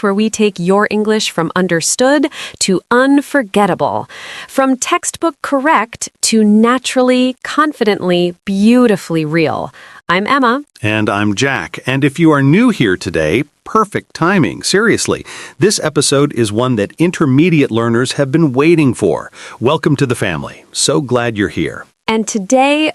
where we take your English from understood to unforgettable. From textbook correct to naturally, confidently, beautifully real. I'm Emma. And I'm Jack. And if you are new here today, perfect timing. Seriously, this episode is one that intermediate learners have been waiting for. Welcome to the family. So glad you're here. And today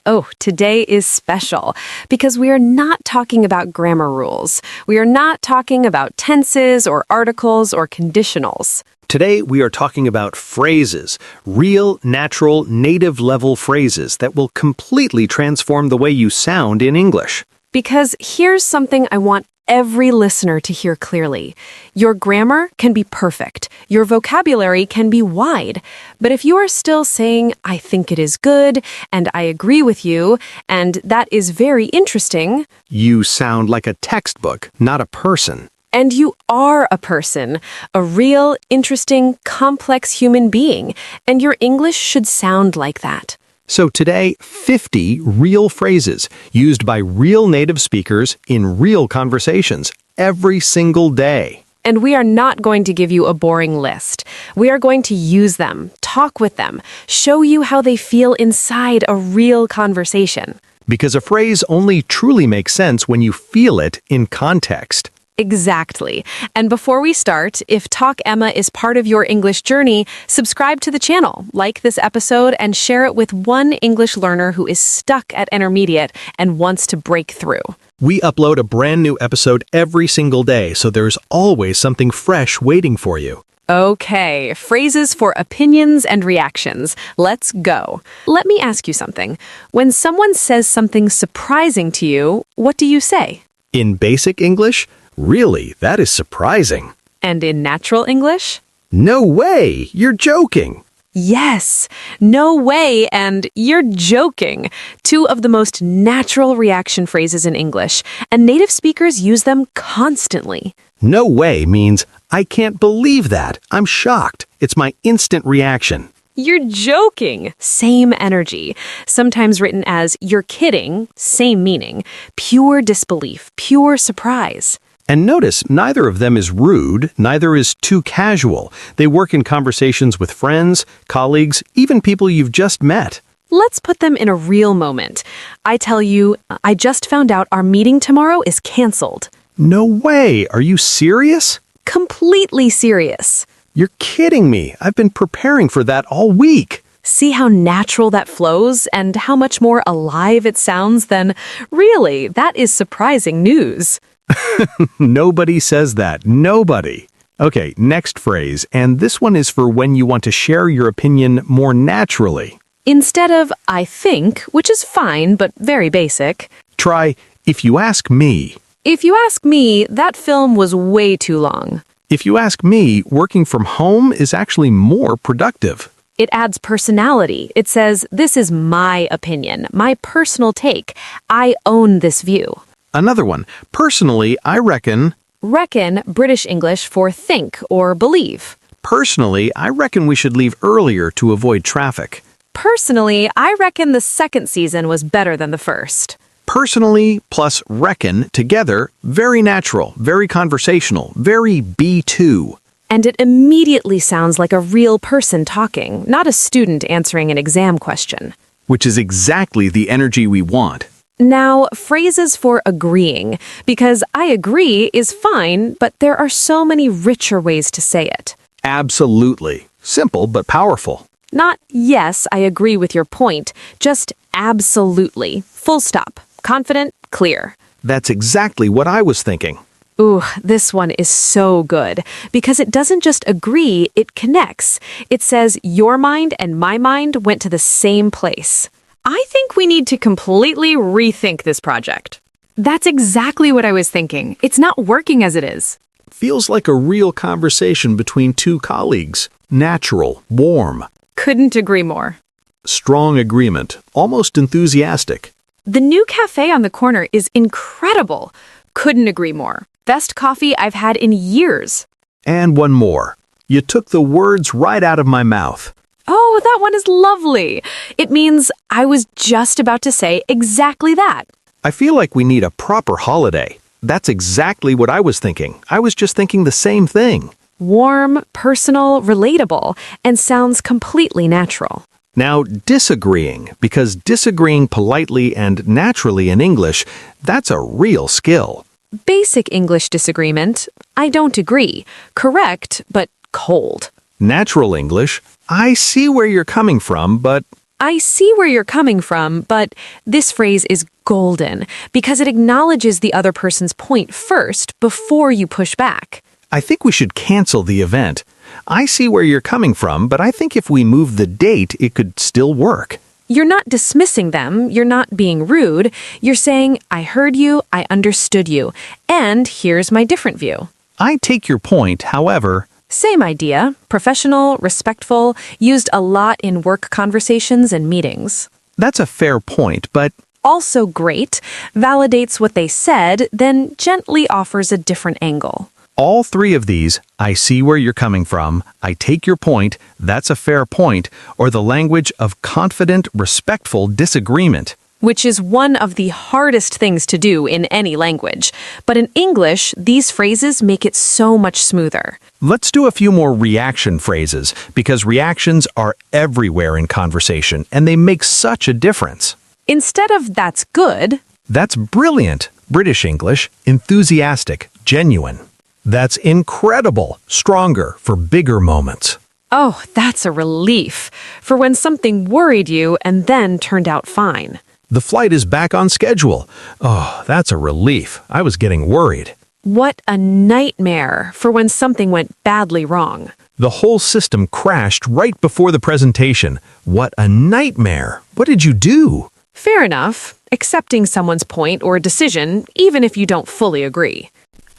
is special because we are not talking about grammar rules. We are not talking about tenses or articles or conditionals. Today, we are talking about phrases, real, natural, native-level phrases that will completely transform the way you sound in English. Because here's something I want every listener to hear clearly. Your grammar can be perfect. Your vocabulary can be wide. But if you are still saying, I think it is good, and I agree with you, and that is very interesting, you sound like a textbook, not a person. And you are a person, a real, interesting, complex human being, and your English should sound like that. So today, 50 real phrases used by real native speakers in real conversations every single day. And we are not going to give you a boring list. We are going to use them, talk with them, show you how they feel inside a real conversation. Because a phrase only truly makes sense when you feel it in context. Exactly. And before we start, if Talk Emma is part of your English journey, subscribe to the channel, like this episode, and share it with one English learner who is stuck at intermediate and wants to break through. We upload a brand new episode every single day, so there's always something fresh waiting for you. Okay, phrases for opinions and reactions. Let's go. Let me ask you something. When someone says something surprising to you, what do you say? In basic English, really, that is surprising. And in natural English? No way! You're joking! Yes, no way and you're joking. Two of the most natural reaction phrases in English, and native speakers use them constantly. No way means, I can't believe that. I'm shocked. It's my instant reaction. You're joking. Same energy. Sometimes written as you're kidding, same meaning. Pure disbelief, pure surprise. And notice, neither of them is rude, neither is too casual. They work in conversations with friends, colleagues, even people you've just met. Let's put them in a real moment. I tell you, I just found out our meeting tomorrow is canceled. No way! Are you serious? Completely serious. You're kidding me. I've been preparing for that all week. See how natural that flows and how much more alive it sounds than, really, that is surprising news. Nobody says that. Nobody. Okay, next phrase, and this one is for when you want to share your opinion more naturally. Instead of I think, which is fine but very basic, try if you ask me. If you ask me, that film was way too long. If you ask me, working from home is actually more productive. It adds personality. It says, this is my opinion, my personal take. I own this view. Another one. Personally, I reckon... Reckon, British English for think or believe. Personally, I reckon we should leave earlier to avoid traffic. Personally, I reckon the second season was better than the first. Personally plus reckon together, very natural, very conversational, very B2. And it immediately sounds like a real person talking, not a student answering an exam question. Which is exactly the energy we want. Now, phrases for agreeing, because I agree is fine, but there are so many richer ways to say it. Absolutely. Simple but powerful. Not, yes, I agree with your point, just absolutely. Full stop. Confident, clear. That's exactly what I was thinking. Ooh, this one is so good, because it doesn't just agree, it connects. It says your mind and my mind went to the same place. I think we need to completely rethink this project. That's exactly what I was thinking. It's not working as it is. Feels like a real conversation between two colleagues. Natural, warm. Couldn't agree more. Strong agreement, almost enthusiastic. The new cafe on the corner is incredible. Couldn't agree more. Best coffee I've had in years. And one more. You took the words right out of my mouth. Oh, that one is lovely. It means I was just about to say exactly that. I feel like we need a proper holiday. That's exactly what I was thinking. I was just thinking the same thing. Warm, personal, relatable, and sounds completely natural. Now, disagreeing, because disagreeing politely and naturally in English, that's a real skill. Basic English disagreement. I don't agree. Correct, but cold. Natural English, I see where you're coming from, but... I see where you're coming from, but this phrase is golden because it acknowledges the other person's point first before you push back. I think we should cancel the event. I see where you're coming from, but I think if we move the date, it could still work. You're not dismissing them, you're not being rude, you're saying, I heard you, I understood you, and here's my different view. I take your point, however... Same idea, professional, respectful, used a lot in work conversations and meetings. That's a fair point, but... Also great, validates what they said, then gently offers a different angle. All three of these, I see where you're coming from, I take your point, that's a fair point, or the language of confident, respectful disagreement. Which is one of the hardest things to do in any language. But in English, these phrases make it so much smoother. Let's do a few more reaction phrases, because reactions are everywhere in conversation, and they make such a difference. Instead of that's good, That's brilliant, British English, enthusiastic, genuine. That's incredible, stronger for bigger moments. oh, that's a relief, for when something worried you and then turned out fine. The flight is back on schedule. Oh, that's a relief. I was getting worried. What a nightmare, for when something went badly wrong. The whole system crashed right before the presentation. What a nightmare. What did you do? Fair enough, accepting someone's point or decision, even if you don't fully agree.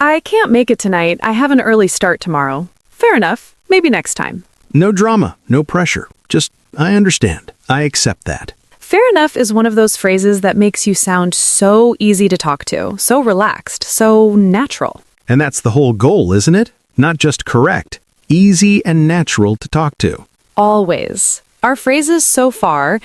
I can't make it tonight. I have an early start tomorrow. Fair enough. Maybe next time. No drama, no pressure. Just, I understand. I accept that. Fair enough is one of those phrases that makes you sound so easy to talk to, so relaxed, so natural. And that's the whole goal, isn't it? Not just correct. Easy and natural to talk to. Always. Our phrases so far,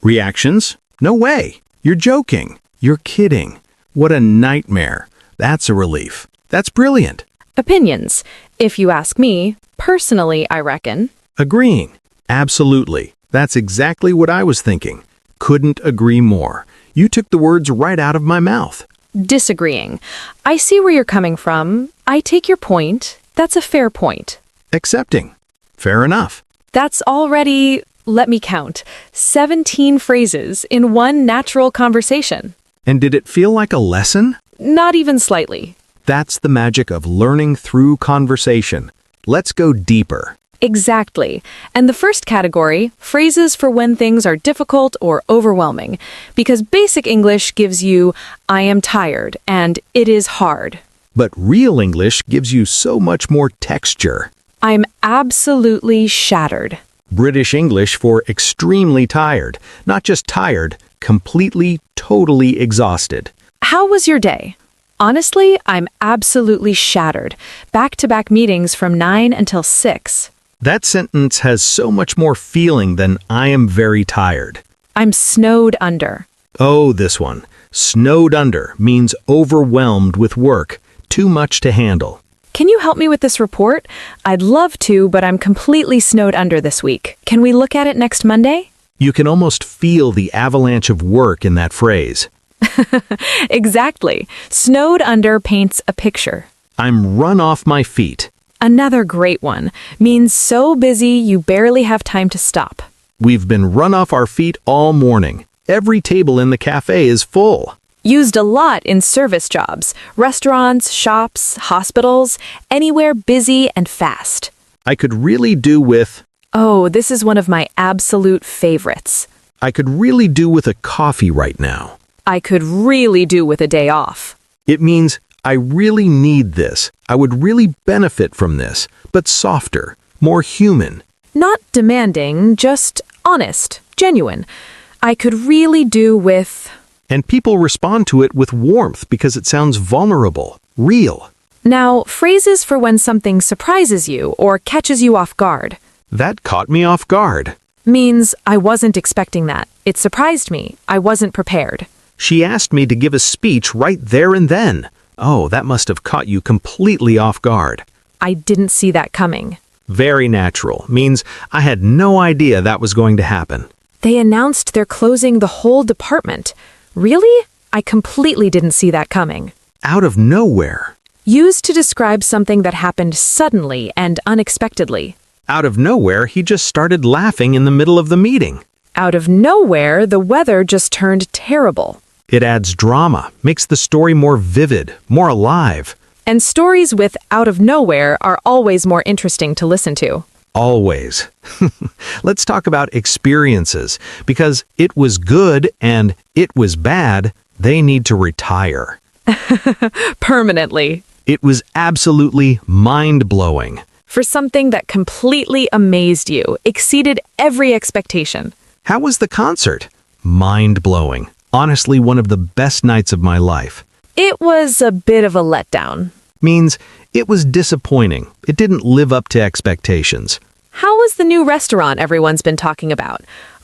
Reactions? No way. You're joking. You're kidding. What a nightmare. That's a relief. That's brilliant. opinions. If you ask me, personally, I reckon. Agreeing. Absolutely. That's exactly what I was thinking. Couldn't agree more. You took the words right out of my mouth. Disagreeing. I see where you're coming from. I take your point. That's a fair point. Accepting. Fair enough. That's already, let me count, 17 phrases in one natural conversation. And did it feel like a lesson? Not even slightly. That's the magic of learning through conversation. Let's go deeper. Exactly. And the first category, phrases for when things are difficult or overwhelming, because basic English gives you, I am tired, and it is hard. But real English gives you so much more texture. I'm absolutely shattered. British English for extremely tired. Not just tired, completely, totally exhausted. How was your day? Honestly, I'm absolutely shattered. Back-to-back meetings from 9 until 6. That sentence has so much more feeling than I am very tired. I'm snowed under. Oh, this one. Snowed under means overwhelmed with work. Too much to handle. Can you help me with this report? I'd love to, but I'm completely snowed under this week. Can we look at it next Monday? You can almost feel the avalanche of work in that phrase. Exactly. Snowed under paints a picture. I'm run off my feet. Another great one. Means so busy you barely have time to stop. We've been run off our feet all morning. Every table in the cafe is full. Used a lot in service jobs, restaurants, shops, hospitals, anywhere busy and fast. I could really do with... Oh, this is one of my absolute favorites. I could really do with a coffee right now. I could really do with a day off. It means I really need this. I would really benefit from this, but softer, more human. Not demanding, just honest, genuine. I could really do with... And people respond to it with warmth because it sounds vulnerable, real. Now, phrases for when something surprises you or catches you off guard. That caught me off guard. Means I wasn't expecting that. It surprised me. I wasn't prepared. She asked me to give a speech right there and then. Oh, that must have caught you completely off guard. I didn't see that coming. Very natural means I had no idea that was going to happen. They announced they're closing the whole department. Really? I completely didn't see that coming. Out of nowhere. Used to describe something that happened suddenly and unexpectedly. Out of nowhere, he just started laughing in the middle of the meeting. Out of nowhere, the weather just turned terrible. It adds drama, makes the story more vivid, more alive. And stories with out of nowhere are always more interesting to listen to. Always. Let's talk about experiences, because it was good and it was bad, they need to retire. Permanently. It was absolutely mind-blowing. For something that completely amazed you, exceeded every expectation. How was the concert? Mind-blowing. Honestly, one of the best nights of my life. It was a bit of a letdown. Means it was disappointing. It didn't live up to expectations. How was the new restaurant everyone's been talking about?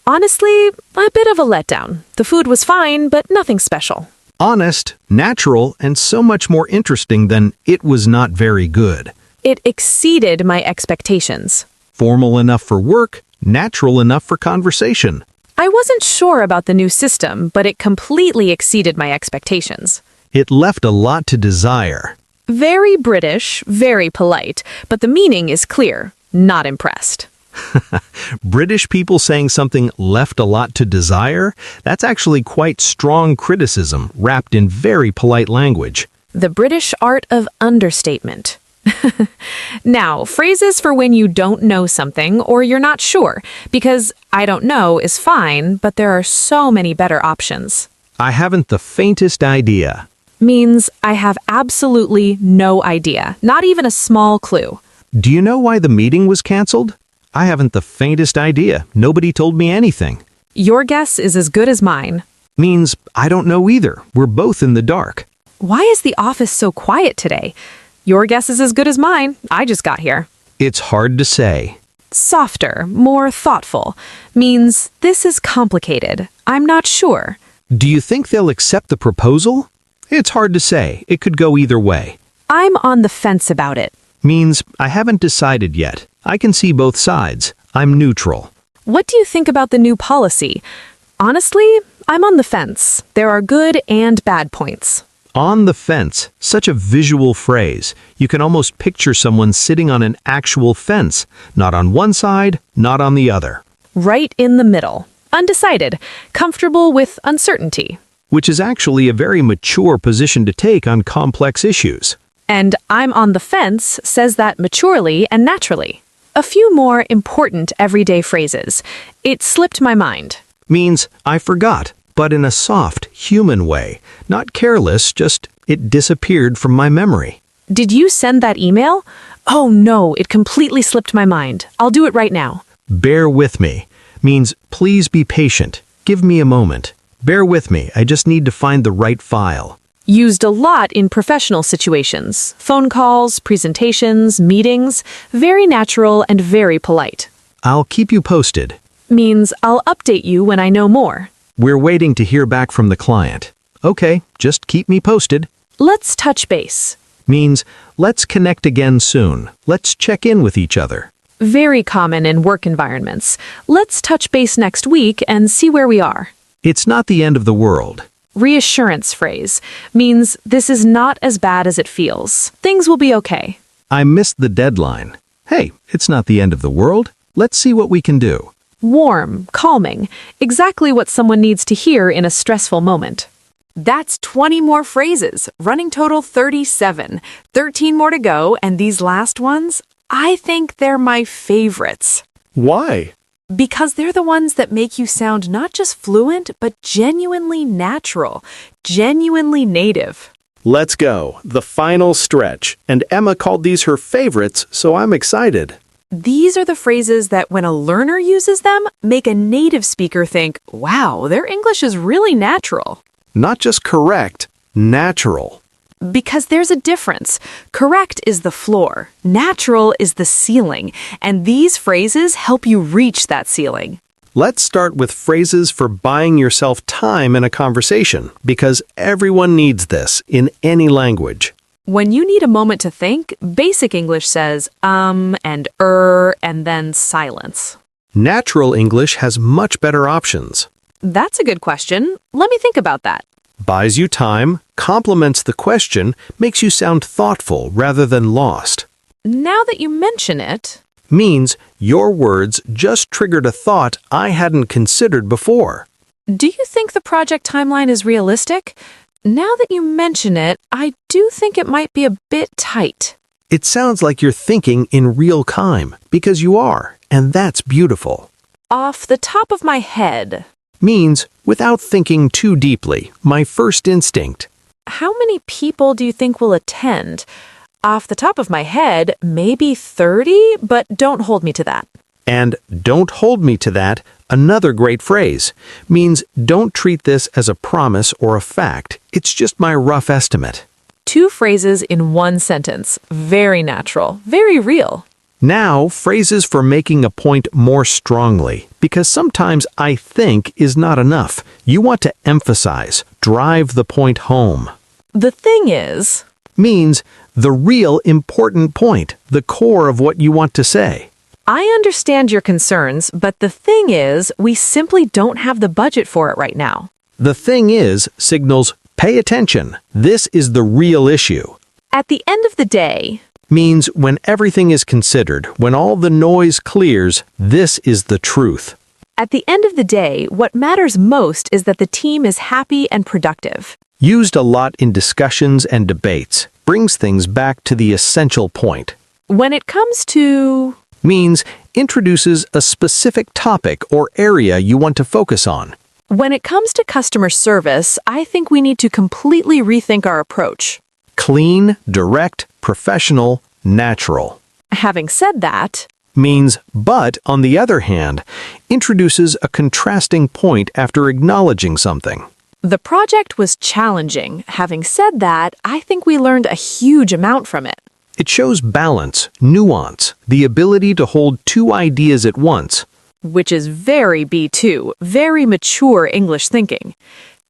Honestly, a bit of a letdown. The food was fine, but nothing special. Honest, natural, and so much more interesting than it was not very good. It exceeded my expectations. Formal enough for work, natural enough for conversation. I wasn't sure about the new system, but it completely exceeded my expectations. It left a lot to desire. Very British, very polite, but the meaning is clear. Not impressed. British people saying something left a lot to desire? That's actually quite strong criticism wrapped in very polite language. The British art of understatement. Now, phrases for when you don't know something or you're not sure, because I don't know is fine, but there are so many better options. I haven't the faintest idea. Means I have absolutely no idea, not even a small clue. Do you know why the meeting was canceled? I haven't the faintest idea. Nobody told me anything. Your guess is as good as mine. Means I don't know either. We're both in the dark. Why is the office so quiet today? Your guess is as good as mine. I just got here. It's hard to say. Softer, more thoughtful. Means this is complicated. I'm not sure. Do you think they'll accept the proposal? It's hard to say. It could go either way. I'm on the fence about it. Means I haven't decided yet. I can see both sides. I'm neutral. What do you think about the new policy? Honestly, I'm on the fence. There are good and bad points. On the fence, such a visual phrase. You can almost picture someone sitting on an actual fence, not on one side, not on the other. Right in the middle. Undecided. Comfortable with uncertainty. Which is actually a very mature position to take on complex issues. And I'm on the fence says that maturely and naturally. A few more important everyday phrases. It slipped my mind. Means I forgot, but in a soft, human way. Not careless, just it disappeared from my memory. Did you send that email? Oh no, it completely slipped my mind. I'll do it right now. Bear with me. Means please be patient. Give me a moment. Bear with me. I just need to find the right file. Used a lot in professional situations. Phone calls, presentations, meetings. Very natural and very polite. I'll keep you posted. Means I'll update you when I know more. We're waiting to hear back from the client. Okay, just keep me posted. Let's touch base. Means let's connect again soon. Let's check in with each other. Very common in work environments. Let's touch base next week and see where we are. It's not the end of the world. Reassurance phrase means this is not as bad as it feels. Things will be okay. I missed the deadline. Hey, it's not the end of the world. Let's see what we can do. Warm, calming, exactly what someone needs to hear in a stressful moment. That's 20 more phrases, running total 37. 13 more to go, and these last ones, I think they're my favorites. Why? Because they're the ones that make you sound not just fluent, but genuinely natural, genuinely native. Let's go. The final stretch. And Emma called these her favorites, so I'm excited. These are the phrases that when a learner uses them, make a native speaker think, wow, their English is really natural. Not just correct, natural. Because there's a difference. Correct is the floor, natural is the ceiling, and these phrases help you reach that ceiling. Let's start with phrases for buying yourself time in a conversation, because everyone needs this in any language. When you need a moment to think, basic English says and and then silence. Natural English has much better options. That's a good question. Let me think about that. Buys you time, complements the question, makes you sound thoughtful rather than lost. Now that you mention it, Means your words just triggered a thought I hadn't considered before. do you think the project timeline is realistic? Now that you mention it, I do think it might be a bit tight. It sounds like you're thinking in real time, because you are, and that's beautiful. Off the top of my head, Means, without thinking too deeply, my first instinct. how many people do you think will attend? Off the top of my head, maybe 30, but don't hold me to that. And don't hold me to that, another great phrase, means don't treat this as a promise or a fact. It's just my rough estimate. 2 phrases in one sentence. Very natural, very real. Now, phrases for making a point more strongly, because sometimes I think is not enough. You want to emphasize, drive the point home. The thing is, Means the real important point, the core of what you want to say. I understand your concerns, but the thing is, we simply don't have the budget for it right now. The thing is signals, pay attention, this is the real issue. At the end of the day, Means when everything is considered, when all the noise clears, this is the truth. at the end of the day, what matters most is that the team is happy and productive. Used a lot in discussions and debates, brings things back to the essential point. When it comes to... Means introduces a specific topic or area you want to focus on. When it comes to customer service, I think we need to completely rethink our approach. Clean, direct, professional, natural. Having said that, Means, but on the other hand, introduces a contrasting point after acknowledging something. the project was challenging. Having said that, I think we learned a huge amount from it. It shows balance, nuance, the ability to hold 2 ideas at once. Which is very B2, very mature English thinking.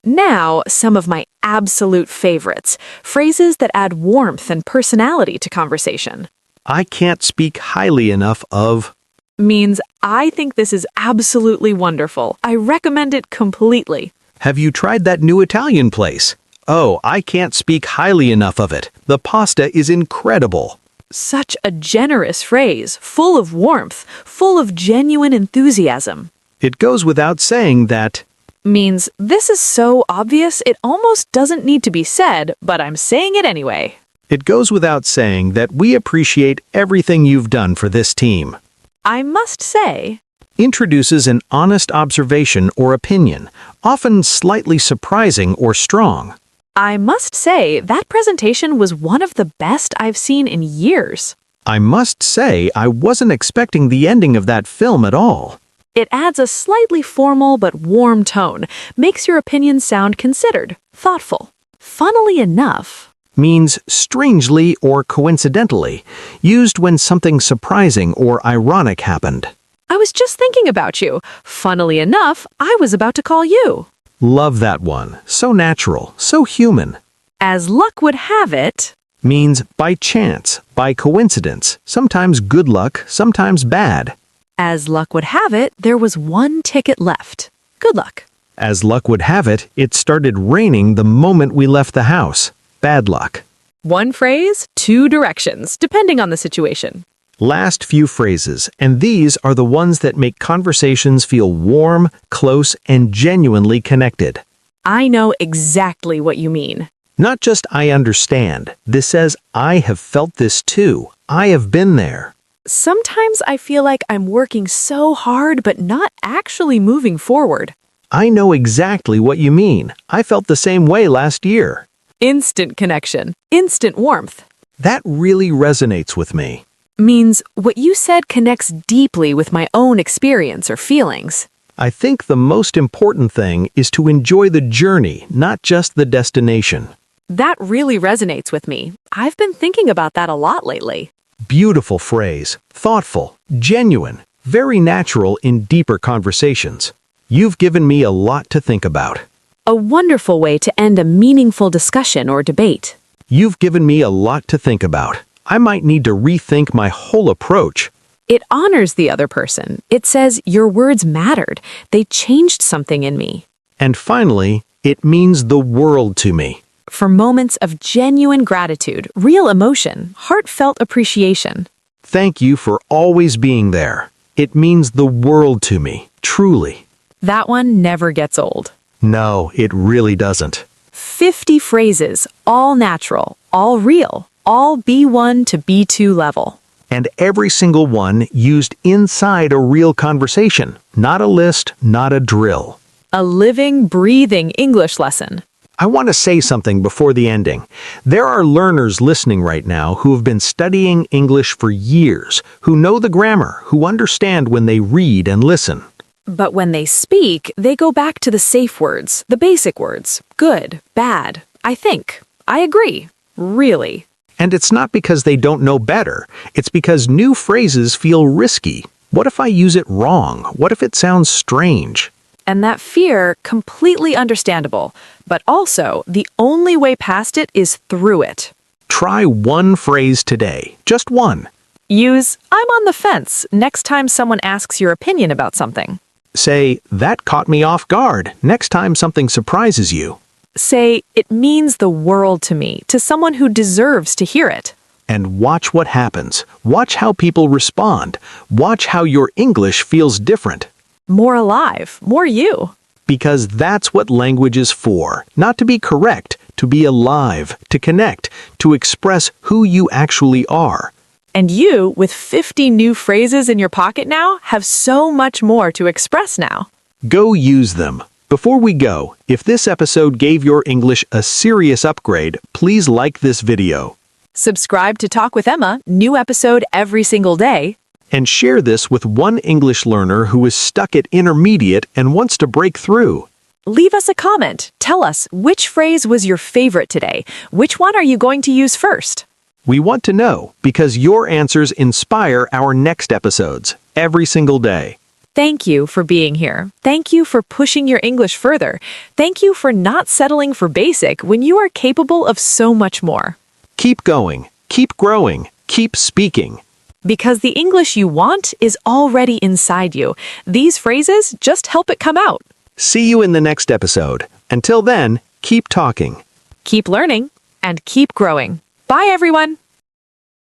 Now, some of my absolute favorites, phrases that add warmth and personality to conversation. I can't speak highly enough of. Means I think this is absolutely wonderful. I recommend it completely. Have you tried that new Italian place? Oh, I can't speak highly enough of it. The pasta is incredible. Such a generous phrase, full of warmth, full of genuine enthusiasm. It goes without saying that. Means this is so obvious it almost doesn't need to be said, but I'm saying it anyway. It goes without saying that we appreciate everything you've done for this team. I must say, Introduces an honest observation or opinion, often slightly surprising or strong. I must say that presentation was one of the best I've seen in years. I must say I wasn't expecting the ending of that film at all. It adds a slightly formal but warm tone, makes your opinion sound considered, thoughtful. Funnily enough, Means strangely or coincidentally, used when something surprising or ironic happened. I was just thinking about you. Funnily enough, I was about to call you. Love that one. So natural, so human. As luck would have it, Means by chance, by coincidence, sometimes good luck, sometimes bad. as luck would have it, there was 1 ticket left. Good luck. As luck would have it, it started raining the moment we left the house. Bad luck. 1 phrase, 2 directions, depending on the situation. Last few phrases, and these are the ones that make conversations feel warm, close, and genuinely connected. I know exactly what you mean. Not just I understand. This says I have felt this too. I have been there. Sometimes I feel like I'm working so hard but not actually moving forward. I know exactly what you mean. I felt the same way last year. Instant connection, instant warmth. That really resonates with me. Means what you said connects deeply with my own experience or feelings. I think the most important thing is to enjoy the journey, not just the destination. That really resonates with me. I've been thinking about that a lot lately. Beautiful phrase, thoughtful, genuine. very natural in deeper conversations. You've given me a lot to think about. A wonderful way to end a meaningful discussion or debate. You've given me a lot to think about. I might need to rethink my whole approach. It honors the other person. It says your words mattered. They changed something in me. And finally, it means the world to me. For moments of genuine gratitude, real emotion, heartfelt appreciation. Thank you for always being there. It means the world to me, truly. That one never gets old. No, it really doesn't. 50 phrases, all natural, all real, all B1 to B2 level. And every single one used inside a real conversation, not a list, not a drill. A living, breathing English lesson. I want to say something before the ending. There are learners listening right now who have been studying English for years, who know the grammar, who understand when they read and listen. But when they speak, they go back to the safe words, the basic words. Good, bad, I think, I agree, really. And it's not because they don't know better. It's because new phrases feel risky. What if I use it wrong? What if it sounds strange? And that fear, completely understandable. But also, the only way past it is through it. Try one phrase today, just one. Use, I'm on the fence, next time someone asks your opinion about something. Say, that caught me off guard, next time something surprises you. Say, it means the world to me, to someone who deserves to hear it. And watch what happens. Watch how people respond. Watch how your English feels different. More alive, more you. Because that's what language is for. Not to be correct, to be alive, to connect, to express who you actually are. And you, with 50 new phrases in your pocket now, have so much more to express now. Go use them. Before we go, if this episode gave your English a serious upgrade, please like this video. Subscribe to Talk with Emma, new episode every single day. And share this with one English learner who is stuck at intermediate and wants to break through. Leave us a comment. Tell us, which phrase was your favorite today? Which one are you going to use first? We want to know because your answers inspire our next episodes every single day. Thank you for being here. Thank you for pushing your English further. Thank you for not settling for basic when you are capable of so much more. Keep going, keep growing, keep speaking. Because the English you want is already inside you. These phrases just help it come out. See you in the next episode. Until then, keep talking. Keep learning and keep growing. Bye, everyone.